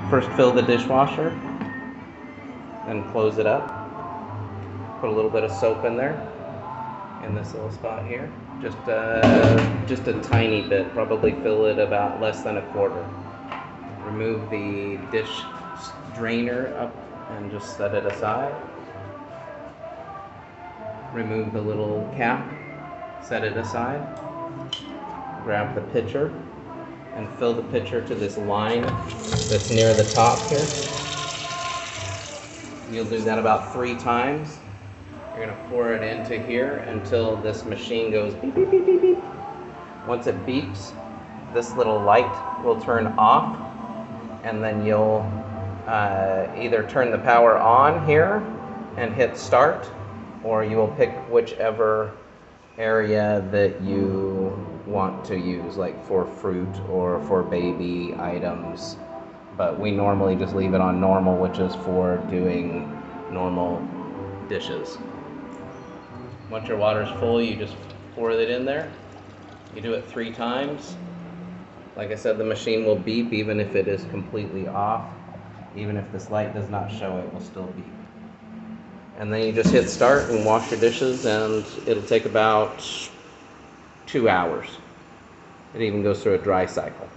First fill the dishwasher, then close it up. Put a little bit of soap in there, in this little spot here. Just a tiny bit, probably fill it about less than a quarter. Remove the dish drainer up and just set it aside. Remove the little cap, set it aside. Grab the pitcher and fill the pitcher to this line that's near the top here. You'll do that about 3 times. You're going to pour it into here until this machine goes beep, beep, beep, beep, beep. Once it beeps, this little light will turn off, and then you'll either turn the power on here and hit start, or you will pick whichever area that you want to use, like for fruit or for baby items. But we normally just leave it on normal, which is for doing normal dishes. Once your water's full, you just pour it in there. You do it 3 times. Like I said, the machine will beep even if it is completely off. Even if this light does not show, it will still beep. And then you just hit start and wash your dishes, and it'll take about 2 hours. It even goes through a dry cycle.